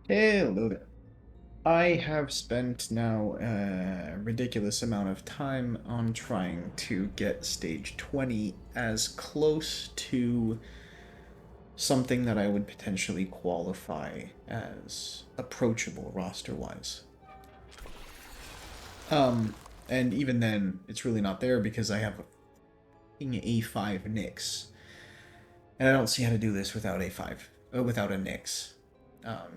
Hello there. I have spent now a ridiculous amount of time on trying to get stage 20 as close to something that I would potentially qualify as approachable roster-wise. Um, and even then, it's really not there because I have a fucking A5 Nyx. And I don't see how to do this without A5, without a Nyx.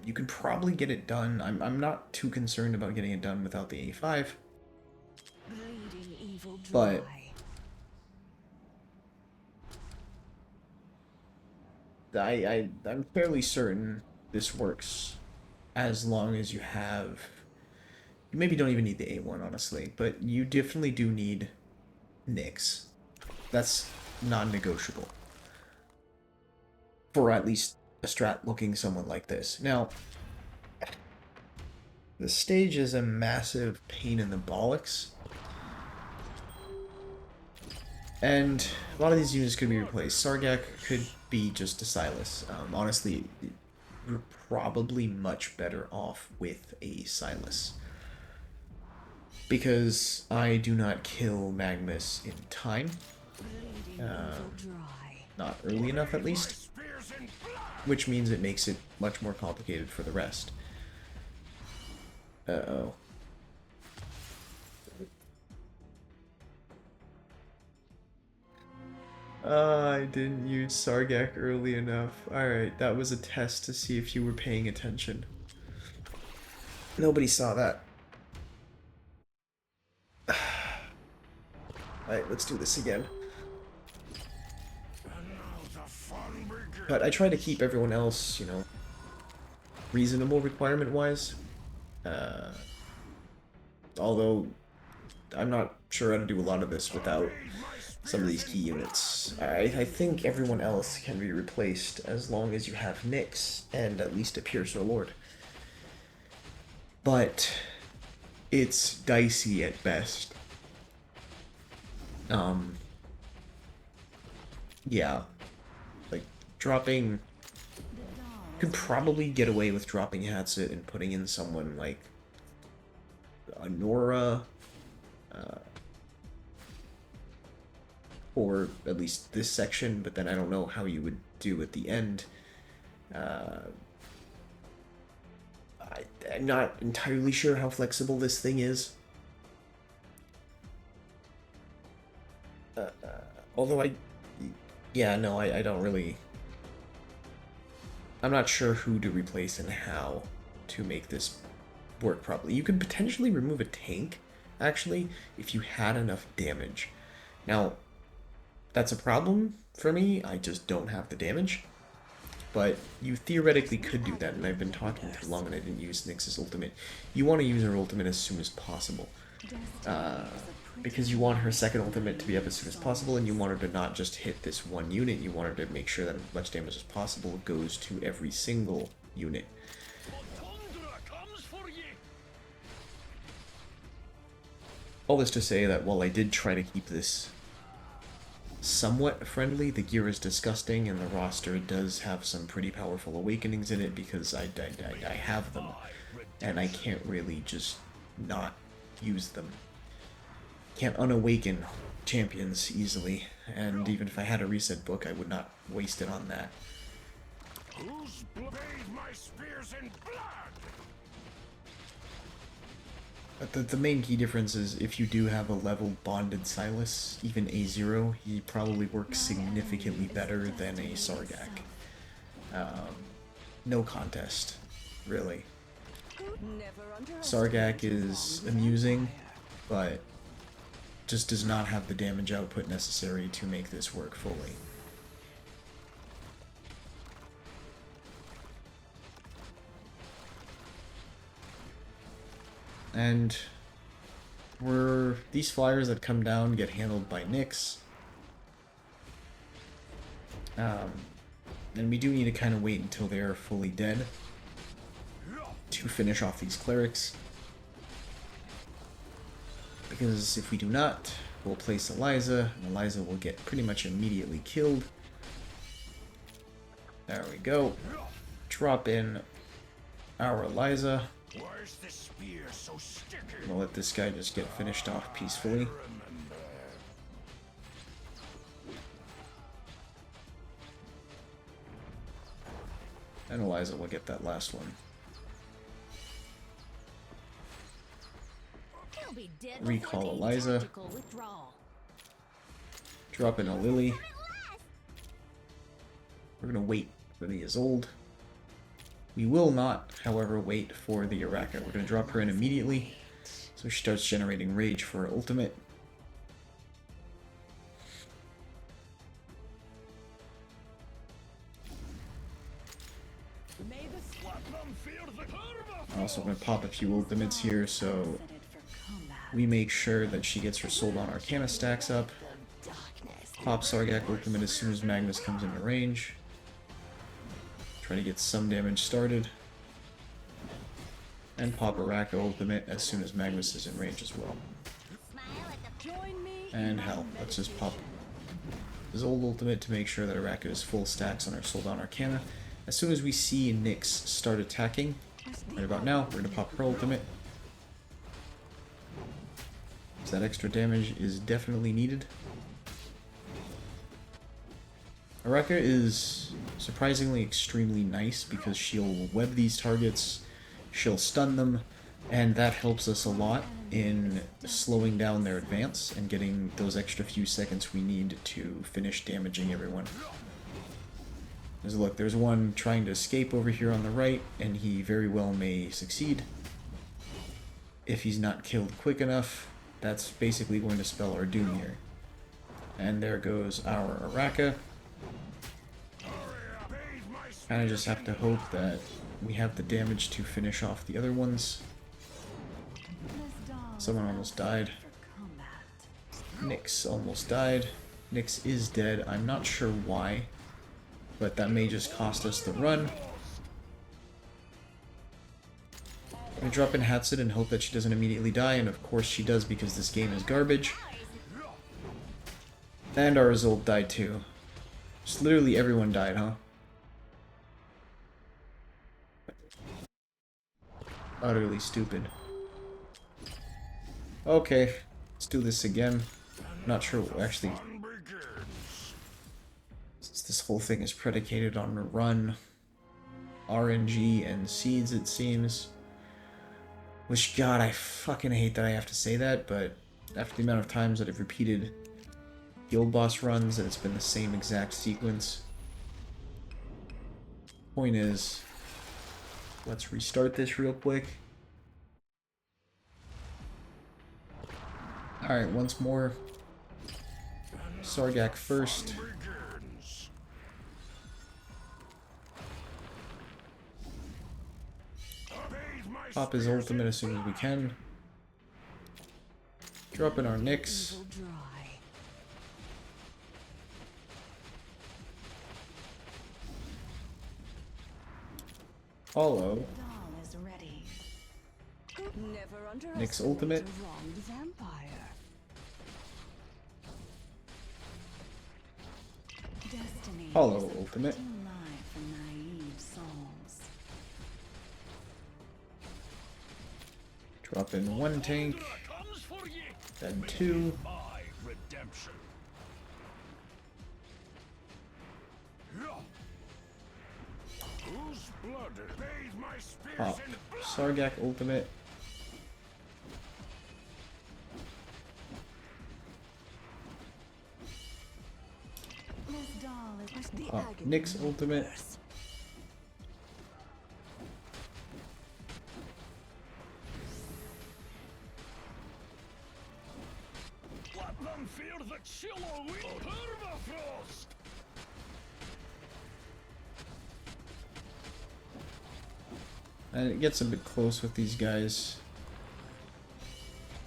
You can probably get it done. I'm not too concerned about getting it done without the A5, Bleeding evil but dry. I'm fairly certain this works as long as you have. You maybe don't even need the A1, honestly, but you definitely do need Nyx. That's non-negotiable for at least a strat-looking someone like this. Now, the stage is a massive pain in the bollocks. And a lot of these units could be replaced. Sargak could be just a Silas. Honestly, you're probably much better off with a Silas. Because I do not kill Magnus in time. Not early enough, at least. Which means it makes it much more complicated for the rest. Uh-oh. I didn't use Sargak early enough. Alright, that was a test to see if you were paying attention. Nobody saw that. Alright, let's do this again. But I try to keep everyone else, reasonable requirement-wise. Uh, Although, I'm not sure how to do a lot of this without some of these key units. I think everyone else can be replaced as long as you have Nyx and at least a Piercer Lord. But it's dicey at best. Um, yeah, like dropping. You could probably get away with dropping Hatssut and putting in someone like a Nora, or at least this section, but then I don't know how you would do at the end. Uh, I'm not entirely sure how flexible this thing is. Although yeah, no, I don't really. I'm not sure who to replace and how to make this work properly. You could potentially remove a tank, actually, if you had enough damage. Now, that's a problem for me. I just don't have the damage. But you theoretically could do that, and I've been talking too long and I didn't use Nyx's ultimate. You want to use her ultimate as soon as possible. Because you want her second ultimate to be up as soon as possible, and you want her to not just hit this one unit, you want her to make sure that as much damage as possible goes to every single unit. All this to say that while I did try to keep this somewhat friendly, the gear is disgusting, and the roster does have some pretty powerful awakenings in it because I have them, and I can't really just not use them. Can't unawaken champions easily, and even if I had a reset book, I would not waste it on that. Who's bathed my spears in blood? But the main key difference is if you do have a level bonded Silas, even A0, he probably works significantly better than a Sargak. No contest, really. Sargak is amusing, but just does not have the damage output necessary to make this work fully. And these flyers that come down get handled by Nyx. And we do need to kind of wait until they're fully dead to finish off these clerics. Because if we do not, we'll place Eliza, and Eliza will get pretty much immediately killed. There we go. Drop in our Eliza. Where's the spear so sticky? I'm gonna let this guy just get finished off peacefully. And Eliza will get that last one. He'll be dead Recall before the Eliza. tactical withdrawal. Drop in a Lili. We're gonna wait for the Isolde. We will not, however, wait for the Aracha. We're gonna drop her in immediately, so she starts generating rage for her ultimate. I'm also gonna pop a few ultimates here, so we make sure that she gets her Sold on Arcana stacks up. Pop Sargak ultimate as soon as Magnus comes into range. Try to get some damage started. And pop Aracha ultimate as soon as Magnus is in range as well. And hell, let's just pop his old ultimate to make sure that Aracha is full stacks on her Sold on Arcana. As soon as we see Nyx start attacking, right about now, we're going to pop her ultimate. So that extra damage is definitely needed. Aracha is surprisingly extremely nice because she'll web these targets, she'll stun them, and that helps us a lot in slowing down their advance and getting those extra few seconds we need to finish damaging everyone. Look, there's one trying to escape over here on the right, and he very well may succeed. If he's not killed quick enough, that's basically going to spell our doom here. And there goes our Aracha. Kind of just have to hope that we have the damage to finish off the other ones. Someone almost died. Nyx almost died. Nyx is dead. I'm not sure why, but that may just cost us the run. I'm gonna drop in Hatssut and hope that she doesn't immediately die, and of course she does because this game is garbage. And our Isolde died too. Just literally everyone died, huh? Utterly stupid. Okay, let's do this again. Not sure what actually... Since this whole thing is predicated on a run, RNG, and seeds, it seems. Which, God, I fucking hate that I have to say that, but after the amount of times that I've repeated guild boss runs and it's been the same exact sequence. Point is, let's restart this real quick. Alright, once more. Sargak first. Pop his ultimate as soon as we can. Drop in our Nyx. Follow. Nyx ultimate. Follow ultimate. Drop in one tank, then two. Pop Sargak ultimate. Pop Nyx ultimate. And it gets a bit close with these guys.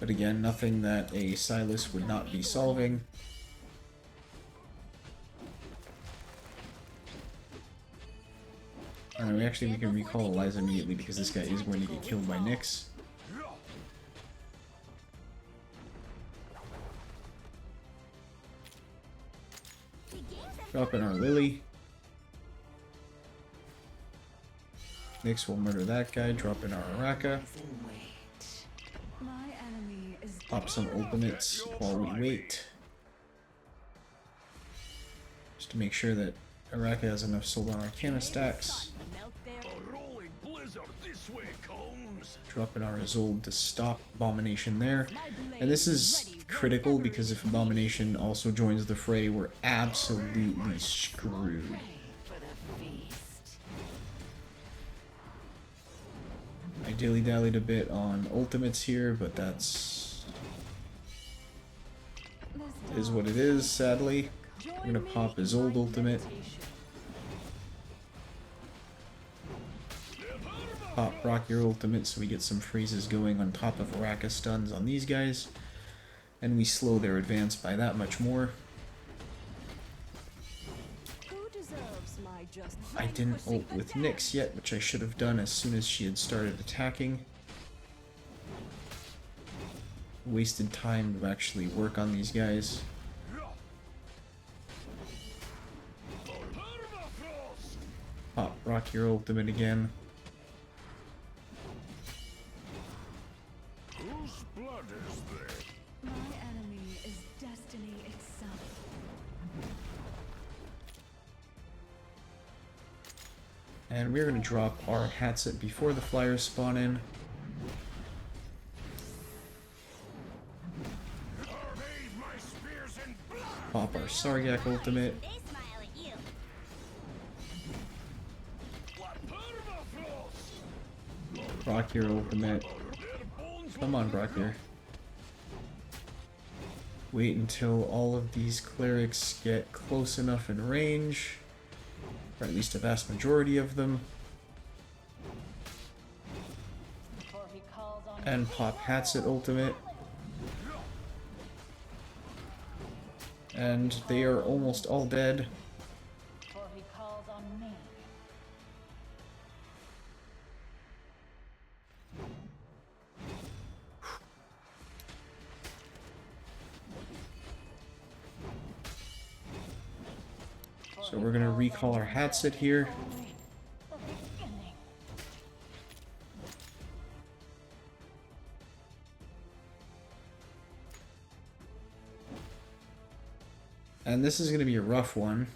But again, nothing that a Silas would not be solving. We can recall Eliza immediately because this guy is going to get killed by Nyx. Drop in our Lili. Nyx will murder that guy, drop in our Aracha. My enemy is Pop some ultimates while we wait. Just to make sure that Aracha has enough Soul on Arcana stacks. A rolling blizzard this way comes. Drop in our Isolde to stop Abomination there. And this is critical because if Abomination also joins the fray, we're absolutely screwed. I dilly-dallied a bit on ultimates here, but that's is what it is, sadly. I'm gonna pop his old ultimate. Pop Brokkir ultimate so we get some freezes going on top of Aracha stuns on these guys. And we slow their advance by that much more. I didn't ult with Nyx yet, which I should have done as soon as she had started attacking. Wasted time to actually work on these guys. Pop Brokkir ultimate again. Whose blood is there? My enemy is destiny itself. And we're going to drop our Hatssut before the flyers spawn in. Pop our Sargak ultimate. Brokkir ultimate. Come on, Brokkir. Wait until all of these clerics get close enough in range. Or at least a vast majority of them. And pop Hatssut ultimate. And they are almost all dead. So we're gonna recall our Hatssut here. And this is gonna be a rough one.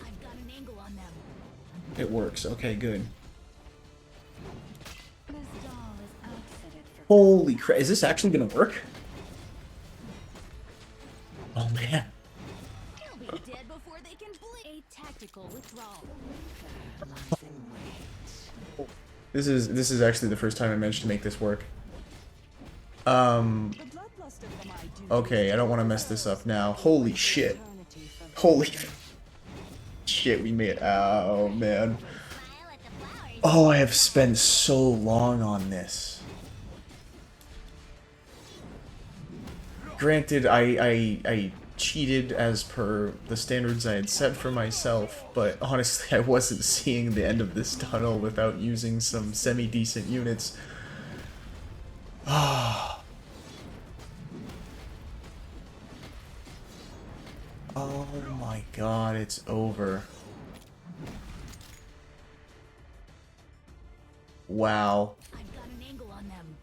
I've got an angle on them. It works. Okay, good. This doll is outfitted for Holy crap! Is this actually gonna work? Oh man. They'll be dead before they can blink. A tactical withdrawal. This is actually the first time I managed to make this work. Okay, I don't want to mess this up now. Holy shit. Holy shit, we made it. Oh, man. Oh, I have spent so long on this. Granted, I cheated as per the standards I had set for myself, but honestly, I wasn't seeing the end of this tunnel without using some semi-decent units. Ah. Oh my god, it's over. Wow. I've got an angle on them.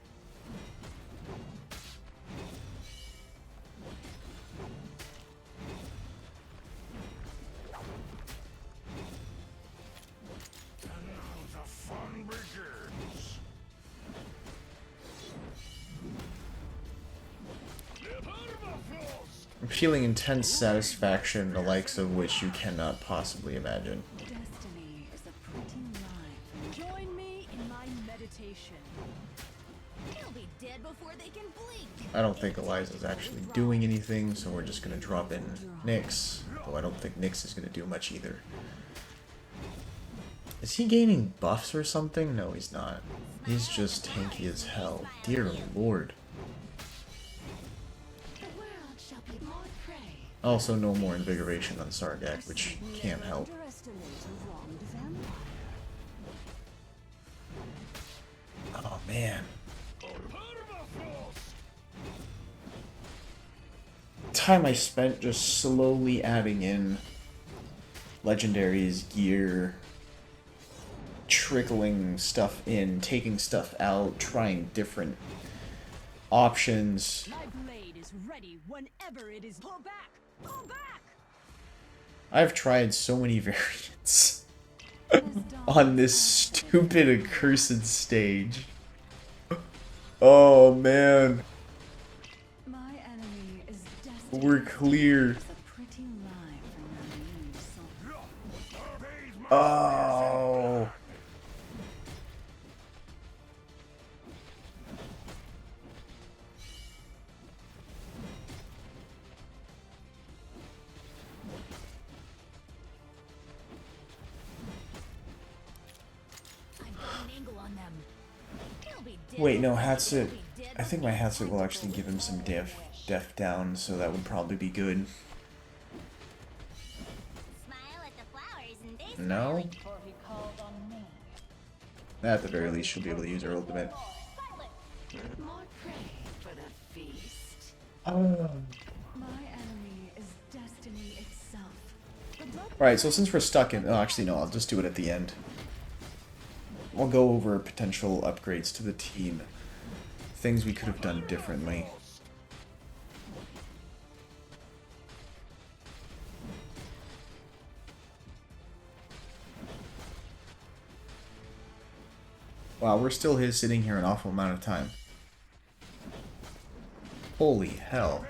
And now the fun begins. I'm feeling intense satisfaction, the likes of which you cannot possibly imagine. Destiny is a pretty line. Join me in my meditation. They'll be dead before they can blink. I don't think Eliza's actually doing anything, so we're just gonna drop in Nyx. Though I don't think Nyx is gonna do much either. Is he gaining buffs or something? No, he's not. He's just tanky as hell. Dear lord. The world shall be more prey. Also, no more invigoration on Sargak, which can't help. Underestimate a wronged vampire. Oh man. Time I spent just slowly adding in legendaries, gear, trickling stuff in, taking stuff out, trying different options. My blade is ready whenever it is. Pull back! Pull back! I've tried so many variants on this stupid accursed stage. Oh man. My enemy is destined. We're clear. It's a pretty lie from your knees. Oh. Wait, no, Hatssut. I think my Hatssut will actually give him some def down, so that would probably be good. No? At the very least, she'll be able to use her ultimate. More prey for the feast. Oh. My enemy is destiny itself. Alright, so since we're stuck in... Oh, actually, no, I'll just do it at the end. We'll go over potential upgrades to the team. Things we could have done differently. Wow, we're still sitting here an awful amount of time. Holy hell.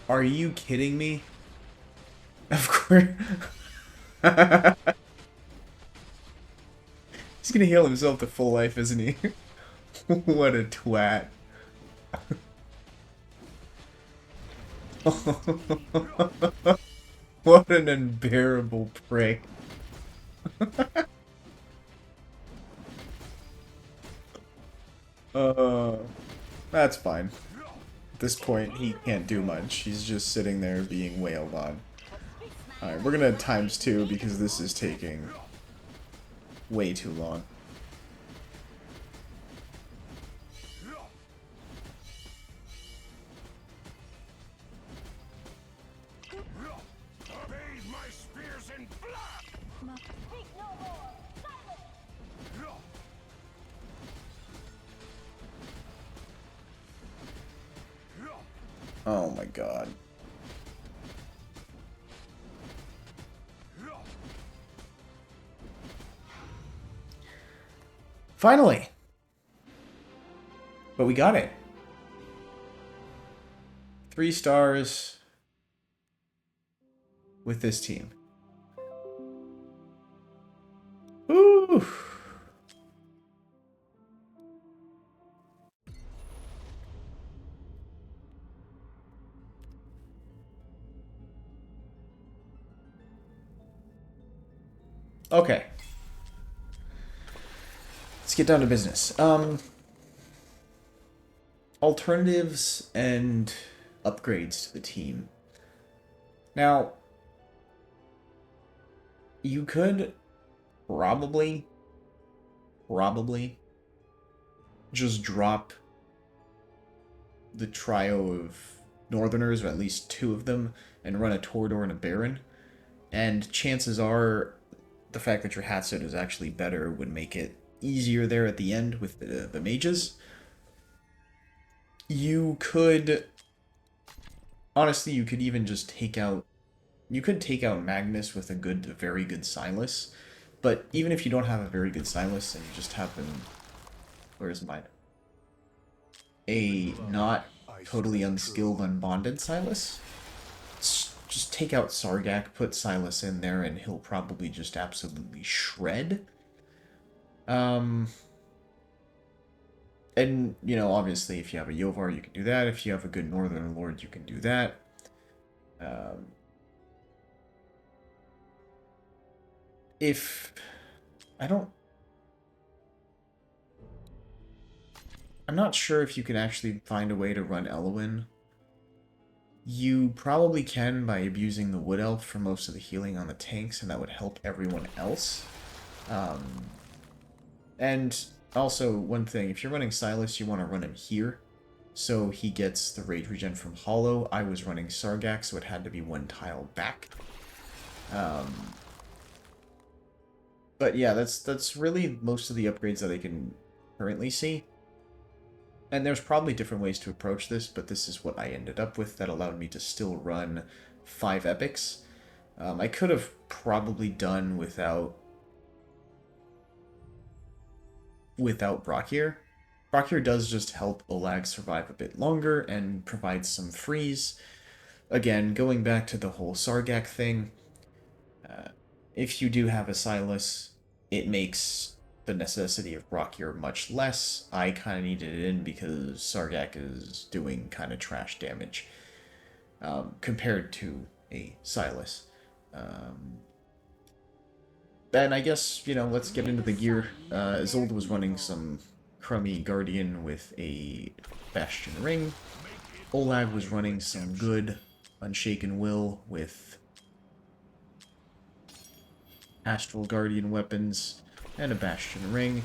Are you kidding me? Of course. He's gonna heal himself to full life, isn't he? What a twat. What an unbearable prick. That's fine. At this point, he can't do much. He's just sitting there being wailed on. Alright, we're gonna ×2 because this is taking way too long. Oh my god. Finally! But we got it. 3 stars with this team. Ooh. Okay. Let's get down to business. Alternatives and upgrades to the team. Now, you could probably just drop the trio of Northerners, or at least 2 of them, and run a Toreador and a Baron. And chances are, the fact that your Hatssut is actually better would make it easier there at the end with the mages. You could... Honestly, you could even just take out... You could take out Magnus with a very good Silas. But even if you don't have a very good Silas, and you just have him... Where's mine? A not totally unskilled, unbonded Silas? Just take out Sargak, put Silas in there, and he'll probably just absolutely shred. And, you know, obviously, if you have a Iovar, you can do that. If you have a good Northern Lord, you can do that. If... I'm not sure if you can actually find a way to run Elwyn. You probably can by abusing the Wood Elf for most of the healing on the tanks, and that would help everyone else. And also, one thing, if you're running Silas, you want to run him here, so he gets the rage regen from Hollow. I was running Sargak, so it had to be one tile back. But yeah, that's really most of the upgrades that I can currently see. And there's probably different ways to approach this, but this is what I ended up with that allowed me to still run 5 epics. I could have probably done without Brokkir. Brokkir does just help Olague survive a bit longer and provides some freeze. Again, going back to the whole Sargak thing, if you do have a Silas, it makes the necessity of Brokkir much less. I kind of needed it in because Sargak is doing kind of trash damage compared to a Silas. And I guess, you know, let's get into the gear. Isolde was running some crummy Guardian with a Bastion Ring. Olague was running some good Unshaken Will with Astral Guardian weapons and a Bastion Ring.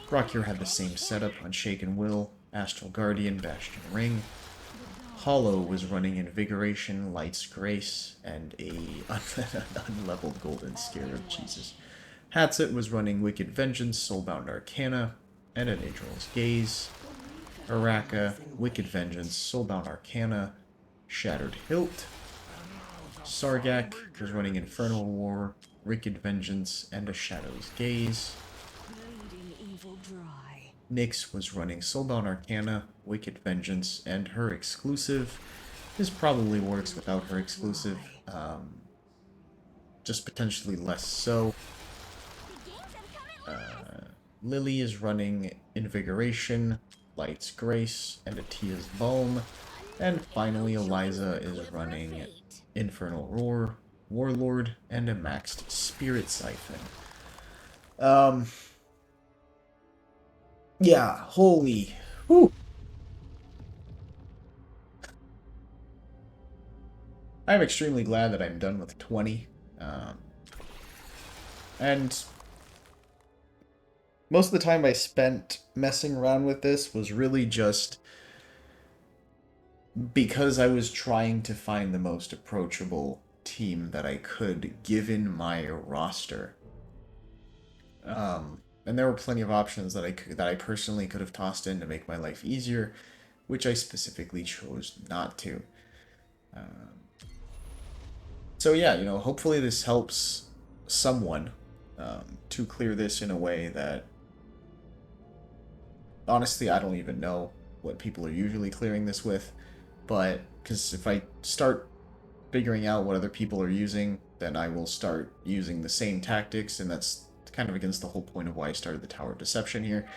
Brokkir had the same setup, Unshaken Will, Astral Guardian, Bastion Ring. Hollow was running Invigoration, Light's Grace, and a unleveled Golden Scarab, Jesus. Hatssut was running Wicked Vengeance, Soulbound Arcana, and an Adral's Gaze. Aracha, Wicked Vengeance, Soulbound Arcana, Shattered Hilt. Sargak was running Infernal War, Wicked Vengeance, and a Shadow's Gaze. Nyx was running Soulbound Arcana, Wicked Vengeance, and her exclusive. This probably works without her exclusive, just potentially less so. Lili is running Invigoration, Light's Grace, and Atia's Balm. And finally, Eliza is running Infernal Roar, Warlord, and a maxed Spirit Siphon. Yeah, holy... Whew. I'm extremely glad that I'm done with 20. And most of the time I spent messing around with this was really just because I was trying to find the most approachable team that I could given my roster. And there were plenty of options that I personally could have tossed in to make my life easier, which I specifically chose not to. So yeah, you know, hopefully this helps someone to clear this in a way that, honestly, I don't even know what people are usually clearing this with, but because if I start figuring out what other people are using, then I will start using the same tactics, and that's kind of against the whole point of why I started the Tower of Deception here,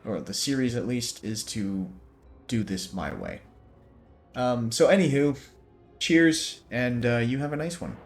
or the series at least, is to do this my way. So anywho, cheers, and you have a nice one.